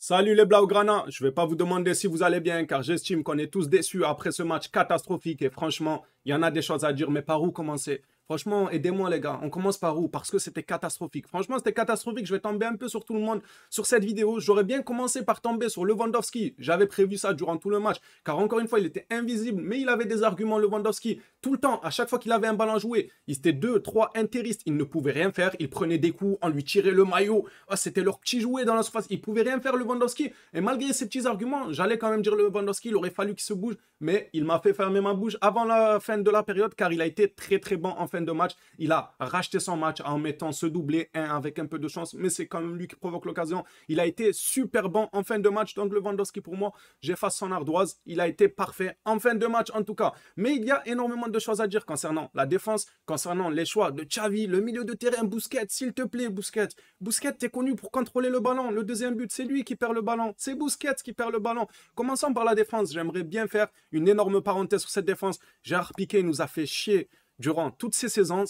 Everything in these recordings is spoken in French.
Salut les Blaugrana, je ne vais pas vous demander si vous allez bien car j'estime qu'on est tous déçus après ce match catastrophique et franchement, il y en a des choses à dire mais par où commencer? Franchement, aidez-moi les gars, on commence par où? Parce que c'était catastrophique. Franchement, c'était catastrophique, je vais tomber un peu sur tout le monde sur cette vidéo. J'aurais bien commencé par tomber sur Lewandowski. J'avais prévu ça durant tout le match car encore une fois, il était invisible mais il avait des arguments Lewandowski. Tout le temps, à chaque fois qu'il avait un ballon joué, il était 2, 3 intéristes, il ne pouvait rien faire, il prenait des coups, on lui tirait le maillot. Oh, c'était leur petit jouet dans la surface, il pouvait rien faire Lewandowski. Et malgré ces petits arguments, j'allais quand même dire Lewandowski, il aurait fallu qu'il se bouge, mais il m'a fait fermer ma bouche avant la fin de la période car il a été très très bon en fin de match. Il a racheté son match en mettant ce doublé, avec un peu de chance, mais c'est quand même lui qui provoque l'occasion. Il a été super bon en fin de match, donc Lewandowski pour moi, j'efface son ardoise. Il a été parfait en fin de match en tout cas. Mais il y a énormément de choses à dire concernant la défense, concernant les choix de Xavi, le milieu de terrain, Busquets, s'il te plaît, Busquets. Busquets, t'es connu pour contrôler le ballon. Le deuxième but, c'est lui qui perd le ballon. C'est Busquets qui perd le ballon. Commençons par la défense. J'aimerais bien faire une énorme parenthèse sur cette défense. Gérard Piqué nous a fait chier durant toutes ces saisons,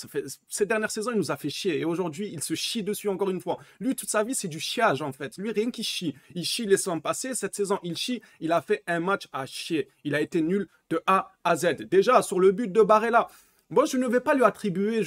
ces dernières saisons, il nous a fait chier. Et aujourd'hui, il se chie dessus encore une fois. Lui, toute sa vie, c'est du chiage en fait. Lui, rien qu'il chie. Il chie les saisons passées. Cette saison, il chie. Il a fait un match à chier. Il a été nul de A à Z. Déjà, sur le but de Barella, bon, je ne vais pas lui attribuer,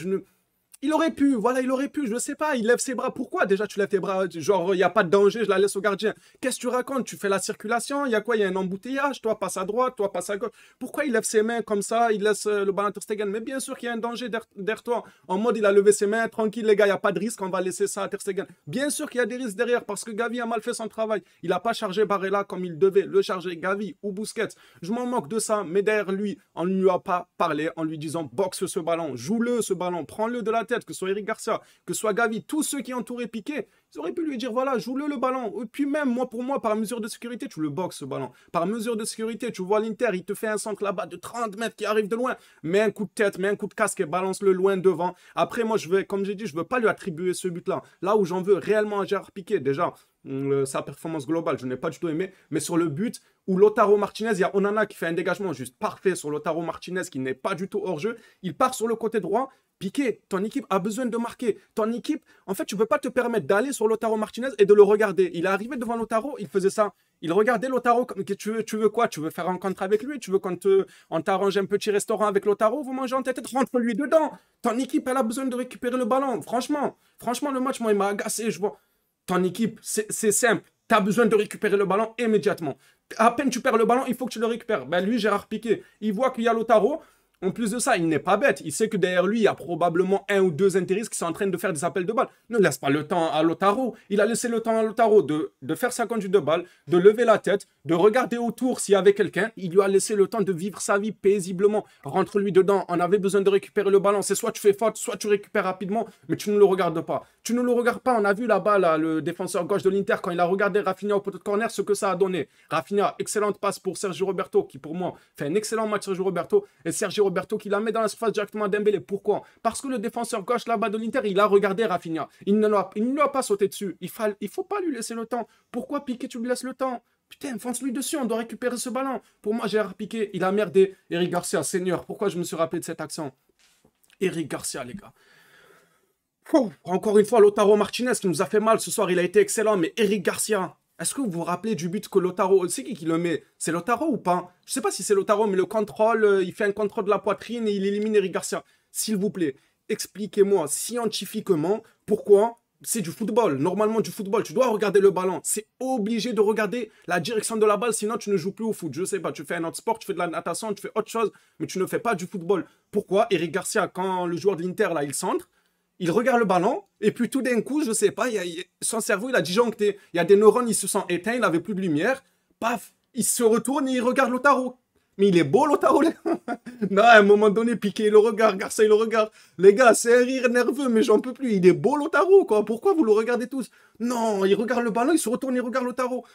il aurait pu, voilà, il aurait pu, je sais pas, il lève ses bras. Pourquoi déjà tu lèves tes bras? Genre, il n'y a pas de danger, je la laisse au gardien. Qu'est-ce que tu racontes? Tu fais la circulation, il y a quoi? Il y a un embouteillage, toi passe à droite, toi passe à gauche. Pourquoi il lève ses mains comme ça, il laisse le ballon à Ter Stegen? Mais bien sûr qu'il y a un danger derrière toi. En mode, il a levé ses mains, tranquille les gars, il n'y a pas de risque, on va laisser ça à Ter Stegen. Bien sûr qu'il y a des risques derrière parce que Gavi a mal fait son travail. Il n'a pas chargé Barella comme il devait le charger, Gavi ou Busquets. Je m'en moque de ça, mais derrière lui, on ne lui a pas parlé en lui disant boxe ce ballon, joue-le ce ballon, prends-le de la tête, que ce soit Eric Garcia, que ce soit Gavi, tous ceux qui entouraient Piqué, ils auraient pu lui dire voilà, joue-le ballon. Et puis même, moi pour moi, par mesure de sécurité, tu le boxes ce ballon. Par mesure de sécurité, tu vois l'Inter, il te fait un centre là-bas de 30 mètres qui arrive de loin. Mets un coup de tête, mets un coup de casque et balance-le loin devant. Après, moi, comme j'ai dit, je veux pas lui attribuer ce but-là. Là où j'en veux réellement à Gérard Piqué, déjà, sa performance globale, je n'ai pas du tout aimé. Mais sur le but où Lautaro Martinez, il y a Onana qui fait un dégagement juste parfait sur Lautaro Martinez qui n'est pas du tout hors jeu. Il part sur le côté droit. Piqué, ton équipe a besoin de marquer. Ton équipe, en fait, tu ne peux pas te permettre d'aller sur Lautaro Martinez et de le regarder. Il est arrivé devant Lautaro, il faisait ça. Il regardait Lautaro. Tu veux quoi? Tu veux faire un contre avec lui? Tu veux on t'arrange un petit restaurant avec Lautaro? Vous mangez en tête, rentre-lui dedans. Ton équipe, elle a besoin de récupérer le ballon. Franchement, le match, moi, il m'a agacé. Je vois. Ton équipe, c'est simple. Tu as besoin de récupérer le ballon immédiatement. À peine tu perds le ballon, il faut que tu le récupères. Ben lui, Gérard Piqué, il voit qu'il y a Lautaro. En plus de ça, il n'est pas bête. Il sait que derrière lui, il y a probablement 1 ou 2 intéristes qui sont en train de faire des appels de balles. Ne laisse pas le temps à Lautaro. Il a laissé le temps à Lautaro de faire sa conduite de balle, de lever la tête, de regarder autour s'il y avait quelqu'un. Il lui a laissé le temps de vivre sa vie paisiblement. Rentre-lui dedans. On avait besoin de récupérer le ballon. C'est soit tu fais faute, soit tu récupères rapidement, mais tu ne le regardes pas. Tu ne le regardes pas. On a vu là-bas, là, le défenseur gauche de l'Inter, quand il a regardé Rafinha au poteau de corner, ce que ça a donné. Rafinha, excellente passe pour Sergio Roberto, qui pour moi fait un excellent match Sergio Roberto. Et Sergio Roberto qui la met dans la surface directement à Dembélé. Pourquoi? Parce que le défenseur gauche là-bas de l'Inter, il a regardé Rafinha. Il ne lui a pas sauté dessus. Il faut pas lui laisser le temps. Pourquoi Piqué, tu lui laisses le temps? Putain, fonce-lui dessus, on doit récupérer ce ballon. Pour moi, Gérard Piqué, il a merdé. Eric Garcia, Seigneur, pourquoi je me suis rappelé de cette action? Eric Garcia, les gars. Encore une fois, Lautaro Martinez qui nous a fait mal ce soir, il a été excellent, mais Eric Garcia, est-ce que vous vous rappelez du but que Lautaro, c'est qui le met? C'est Lautaro ou pas? Je sais pas si c'est Lautaro, mais le contrôle, il fait un contrôle de la poitrine et il élimine Eric Garcia. S'il vous plaît, expliquez-moi scientifiquement pourquoi c'est du football. Normalement, du football, tu dois regarder le ballon. C'est obligé de regarder la direction de la balle, sinon tu ne joues plus au foot. Je sais pas, tu fais un autre sport, tu fais de la natation, tu fais autre chose, mais tu ne fais pas du football. Pourquoi Eric Garcia, quand le joueur de l'Inter, là, il centre, il regarde le ballon, et puis tout d'un coup, je sais pas, son cerveau, il a disjoncté. Il y a des neurones, ils se sont éteints, il n'avait plus de lumière. Paf, il se retourne et il regarde Lautaro. Mais il est beau, Lautaro. Non, à un moment donné, Piqué, il le regarde, Garcia, il le regarde. Les gars, c'est un rire nerveux, mais j'en peux plus. Il est beau, Lautaro, quoi. Pourquoi vous le regardez tous? Non, il regarde le ballon, il se retourne, il regarde Lautaro.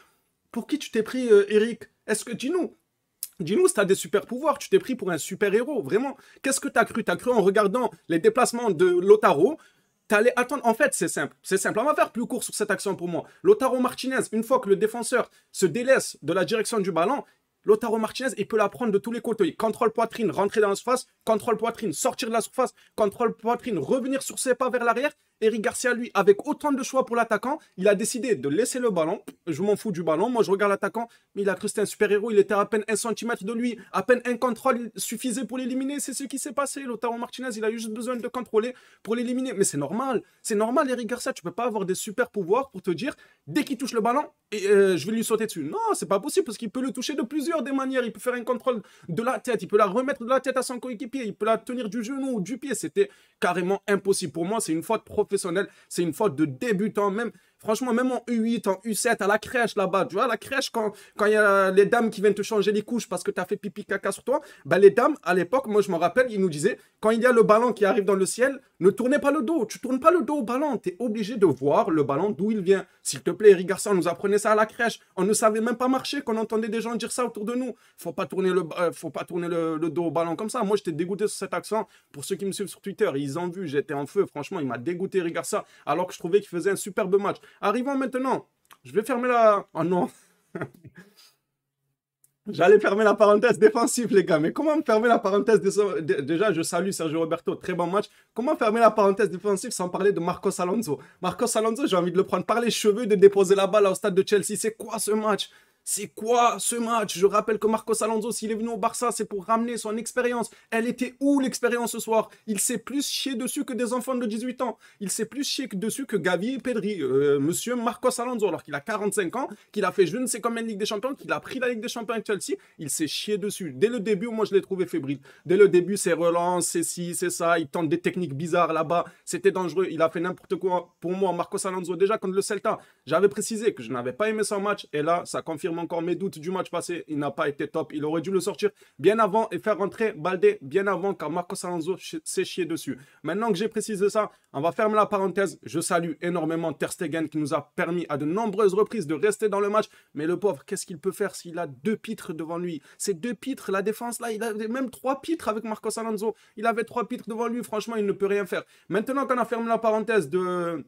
Pour qui tu t'es pris, Eric? Est-ce que, dis-nous si t'as des super pouvoirs, tu t'es pris pour un super héros, vraiment. Qu'est-ce que t'as cru? T'as cru en regardant les déplacements de Lautaro, t'allais attendre. En fait, c'est simple. C'est simple. On va faire plus court sur cette action pour moi. Lautaro Martinez, une fois que le défenseur se délaisse de la direction du ballon, Lautaro Martinez, il peut la prendre de tous les côtés. Contrôle poitrine, rentrer dans la surface, contrôle poitrine, sortir de la surface, contrôle poitrine, revenir sur ses pas vers l'arrière Eric Garcia, lui, avec autant de choix pour l'attaquant, il a décidé de laisser le ballon. Je m'en fous du ballon. Moi, je regarde l'attaquant, mais il a cru que c'était un super-héros. Il était à peine 1 centimètre de lui. À peine un contrôle suffisait pour l'éliminer. C'est ce qui s'est passé. Lautaro Martinez, il a eu juste besoin de contrôler pour l'éliminer. Mais c'est normal. C'est normal, Eric Garcia. Tu peux pas avoir des super pouvoirs pour te dire, dès qu'il touche le ballon, je vais lui sauter dessus. Non, c'est pas possible parce qu'il peut le toucher de plusieurs des manières. Il peut faire un contrôle de la tête. Il peut la remettre de la tête à son coéquipier. Il peut la tenir du genou ou du pied. C'était carrément impossible. Pour moi, c'est une faute professionnelle. C'est une faute de débutant. Même, franchement, même en U8, en U7, à la crèche là-bas, tu vois, à la crèche, quand il y a les dames qui viennent te changer les couches parce que tu as fait pipi caca sur toi, ben les dames, à l'époque, moi je me rappelle, ils nous disaient, quand il y a le ballon qui arrive dans le ciel, ne tournez pas le dos. Tu tournes pas le dos au ballon. Tu es obligé de voir le ballon d'où il vient. S'il te plaît, Eric Garcia, on nous apprenait ça à la crèche. On ne savait même pas marcher qu'on entendait des gens dire ça autour de nous. Faut pas tourner le dos au ballon comme ça. Moi, j'étais dégoûté sur cet accent. Pour ceux qui me suivent sur Twitter, ils ont vu, j'étais en feu. Franchement, il m'a dégoûté, Eric Garcia, alors que je trouvais qu'il faisait un superbe match. Arrivons maintenant. Je vais fermer la... Oh non. J'allais fermer la parenthèse défensive, les gars. Mais comment me fermer la parenthèse déjà, je salue Sergio Roberto, très bon match. Comment fermer la parenthèse défensive sans parler de Marcos Alonso? Marcos Alonso, j'ai envie de le prendre par les cheveux, de déposer la balle au stade de Chelsea. C'est quoi ce match? C'est quoi ce match? Je rappelle que Marcos Alonso, s'il est venu au Barça, c'est pour ramener son expérience. Elle était où l'expérience ce soir? Il s'est plus chié dessus que des enfants de 18 ans. Il s'est plus chié dessus que Gavi et Pedri. Monsieur Marcos Alonso, alors qu'il a 45 ans, qu'il a fait je ne sais combien de Ligue des Champions, qu'il a pris la Ligue des Champions avec Chelsea, il s'est chié dessus. Dès le début, moi je l'ai trouvé fébrile. Dès le début, c'est relance, c'est ci, c'est ça. Il tente des techniques bizarres là-bas. C'était dangereux. Il a fait n'importe quoi pour moi. Marcos Alonso, déjà contre le Celta, j'avais précisé que je n'avais pas aimé son match. Et là, ça confirme encore mes doutes du match passé. Il n'a pas été top. Il aurait dû le sortir bien avant et faire rentrer Baldé bien avant, car Marcos Alonso s'est chié dessus. Maintenant que j'ai précisé ça, on va fermer la parenthèse. Je salue énormément Ter Stegen qui nous a permis à de nombreuses reprises de rester dans le match. Mais le pauvre, qu'est-ce qu'il peut faire s'il a 2 pitres devant lui? Ces 2 pitres, la défense là, il avait même 3 pitres avec Marcos Alonso. Il avait 3 pitres devant lui. Franchement, il ne peut rien faire. Maintenant qu'on a fermé la parenthèse de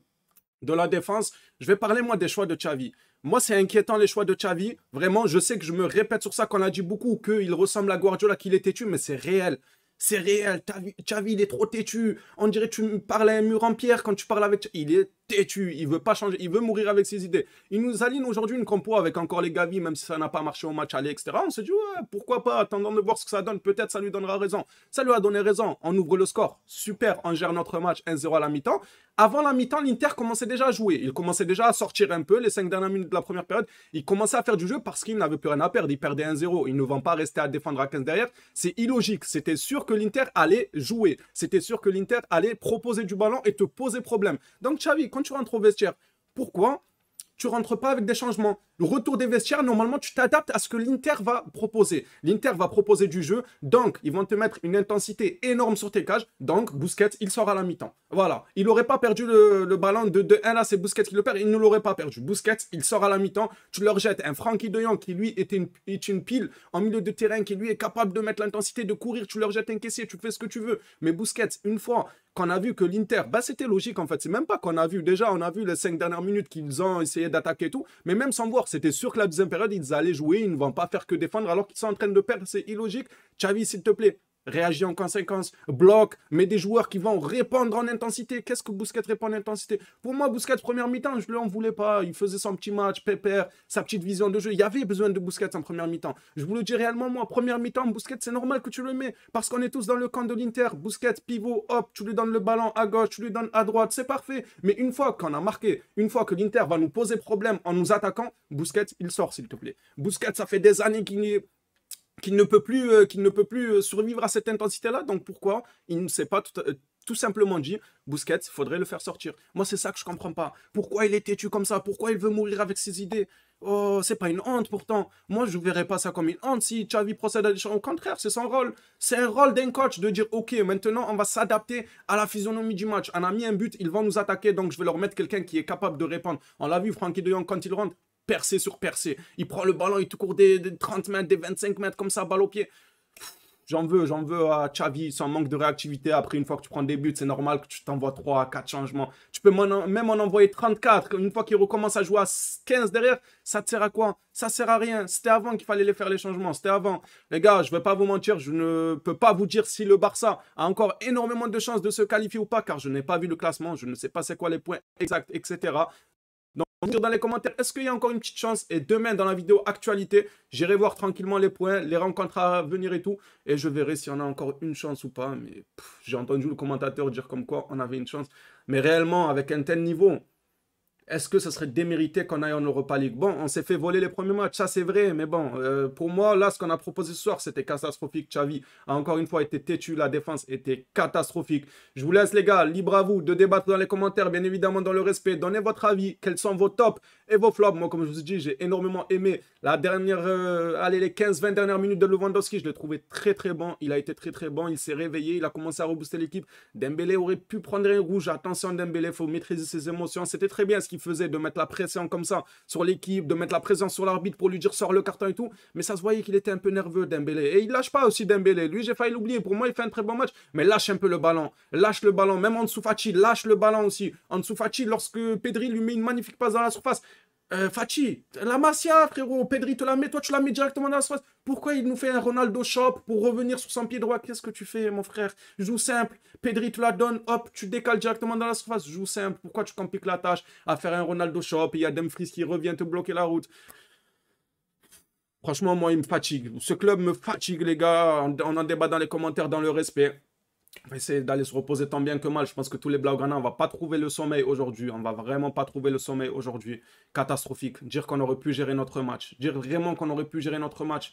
la défense, je vais parler moi des choix de Xavi. Moi, c'est inquiétant les choix de Xavi. Vraiment, je sais que je me répète sur ça, qu'on a dit beaucoup, qu'il ressemble à Guardiola, qu'il est têtu, mais c'est réel. C'est réel. Xavi, il est trop têtu. On dirait que tu parles à un mur en pierre quand tu parles avec... Il est têtu. Il veut pas changer. Il veut mourir avec ses idées. Il nous aligne aujourd'hui une compo avec encore les Gavi, même si ça n'a pas marché au match aller, etc. On se dit, ouais, pourquoi pas? Attendons de voir ce que ça donne. Peut-être ça lui donnera raison. Ça lui a donné raison. On ouvre le score. Super. On gère notre match 1-0 à la mi-temps. Avant la mi-temps, l'Inter commençait déjà à jouer. Il commençait déjà à sortir un peu les 5 dernières minutes de la première période. Il commençait à faire du jeu parce qu'il n'avait plus rien à perdre. Il perdait 1-0. Ils ne vont pas rester à défendre à 15 derrière. C'est illogique. C'était sûr que l'Inter allait jouer. C'était sûr que l'Inter allait proposer du ballon et te poser problème. Donc Xavi, quand tu rentres au vestiaire, pourquoi tu rentres pas avec des changements? Le retour des vestiaires, normalement, tu t'adaptes à ce que l'Inter va proposer. L'Inter va proposer du jeu, donc ils vont te mettre une intensité énorme sur tes cages. Donc Busquets, il sort à la mi-temps. Voilà, il n'aurait pas perdu le ballon de 2-1, là c'est Busquets qui le perd, il ne l'aurait pas perdu. Busquets, il sort à la mi-temps, tu leur jettes un Frenkie de Jong qui lui est une pile en milieu de terrain, qui lui est capable de mettre l'intensité, de courir, tu leur jettes un caissier, tu fais ce que tu veux. Mais Busquets, une fois qu'on a vu que l'Inter, bah c'était logique en fait, c'est même pas qu'on a vu, déjà on a vu les 5 dernières minutes qu'ils ont essayé d'attaquer et tout, mais même sans voir, c'était sûr que la deuxième période, ils allaient jouer, ils ne vont pas faire que défendre alors qu'ils sont en train de perdre, c'est illogique. Xavi, s'il te plaît, réagis en conséquence, bloque, mets des joueurs qui vont répondre en intensité. Qu'est-ce que Busquets répond en intensité? Pour moi, Busquets, première mi-temps, je ne lui en voulais pas. Il faisait son petit match, pépère, sa petite vision de jeu. Il y avait besoin de Busquets en première mi-temps. Je vous le dis réellement, moi, première mi-temps, Busquets, c'est normal que tu le mets parce qu'on est tous dans le camp de l'Inter. Busquets, pivot, hop, tu lui donnes le ballon à gauche, tu lui donnes à droite, c'est parfait. Mais une fois qu'on a marqué, une fois que l'Inter va nous poser problème en nous attaquant, Busquets, il sort, s'il te plaît. Busquets, ça fait des années qu'il ne peut plus survivre à cette intensité-là. Donc pourquoi il ne s'est pas tout simplement dit, Busquets, il faudrait le faire sortir. Moi, c'est ça que je comprends pas. Pourquoi il est têtu comme ça? Pourquoi il veut mourir avec ses idées? Oh, c'est pas une honte pourtant. Moi, je ne verrais pas ça comme une honte si Xavi procède à des choses. Au contraire, c'est son rôle. C'est un rôle d'un coach de dire, ok, maintenant, on va s'adapter à la physionomie du match. On a mis un but, ils vont nous attaquer, donc je vais leur mettre quelqu'un qui est capable de répondre. On l'a vu, Frenkie de Jong, quand il rentre, percé sur percé. Il prend le ballon, il te court des 30 mètres, des 25 mètres comme ça, balle au pied. j'en veux à Xavi, son manque de réactivité. Après, une fois que tu prends des buts, c'est normal que tu t'envoies 3 à 4 changements. Tu peux même en envoyer 34. Une fois qu'il recommence à jouer à 15 derrière, ça te sert à quoi? Ça sert à rien. C'était avant qu'il fallait les faire les changements. C'était avant. Les gars, je vais pas vous mentir, je ne peux pas vous dire si le Barça a encore énormément de chances de se qualifier ou pas, car je n'ai pas vu le classement, je ne sais pas c'est quoi les points exacts, etc. Donc, dire dans les commentaires, est-ce qu'il y a encore une petite chance? Et demain, dans la vidéo actualité, j'irai voir tranquillement les points, les rencontres à venir et tout. Et je verrai si on a encore une chance ou pas. Mais j'ai entendu le commentateur dire comme quoi on avait une chance. Mais réellement, avec un tel niveau, est-ce que ce serait démérité qu'on aille en Europa League? Bon, on s'est fait voler les premiers matchs, ça c'est vrai, mais bon, pour moi, là, ce qu'on a proposé ce soir, c'était catastrophique. Xavi a encore une fois été têtu, la défense était catastrophique. Je vous laisse, les gars, libre à vous de débattre dans les commentaires, bien évidemment, dans le respect. Donnez votre avis, quels sont vos tops et vos flops. Moi, comme je vous ai dit, j'ai énormément aimé la dernière, allez, les 15-20 dernières minutes de Lewandowski. Je l'ai trouvé très, très bon. Il a été très, très bon. Il s'est réveillé, il a commencé à rebooster l'équipe. Dembélé aurait pu prendre un rouge. Attention, Dembélé, il faut maîtriser ses émotions. C'était très bien ce qu'il faisait, de mettre la pression comme ça sur l'équipe, de mettre la pression sur l'arbitre pour lui dire sors le carton et tout, mais ça se voyait qu'il était un peu nerveux, Dembélé, et il lâche pas aussi Dembélé, lui j'ai failli l'oublier, pour moi il fait un très bon match, mais lâche un peu le ballon, même Ansu Fati, lâche le ballon aussi, Ansu Fati lorsque Pedri lui met une magnifique passe dans la surface, Fati, la Masia, frérot, Pedri te la met, toi tu la mets directement dans la surface. Pourquoi il nous fait un Ronaldo Shop pour revenir sur son pied droit? Qu'est-ce que tu fais, mon frère? Joue simple. Pedri te la donne, hop, tu décales directement dans la surface. Joue simple. Pourquoi tu compliques la tâche à faire un Ronaldo Shop et il y a Dumfries qui revient te bloquer la route? Franchement, moi, il me fatigue. Ce club me fatigue, les gars. On en débat dans les commentaires, dans le respect. On va essayer d'aller se reposer tant bien que mal. Je pense que tous les Blaugrana, on va pas trouver le sommeil aujourd'hui. On va vraiment pas trouver le sommeil aujourd'hui. Catastrophique. Dire qu'on aurait pu gérer notre match. Dire vraiment qu'on aurait pu gérer notre match.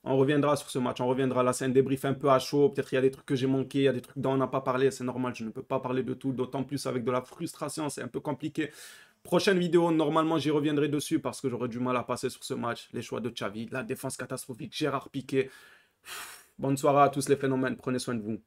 On reviendra sur ce match. On reviendra là. C'est un débrief un peu à chaud. Peut-être qu'il y a des trucs que j'ai manqués. Il y a des trucs dont on n'a pas parlé. C'est normal. Je ne peux pas parler de tout. D'autant plus avec de la frustration. C'est un peu compliqué. Prochaine vidéo, normalement, j'y reviendrai dessus parce que j'aurais du mal à passer sur ce match. Les choix de Xavi. La défense catastrophique. Gérard Piqué. Bonne soirée à tous les phénomènes. Prenez soin de vous.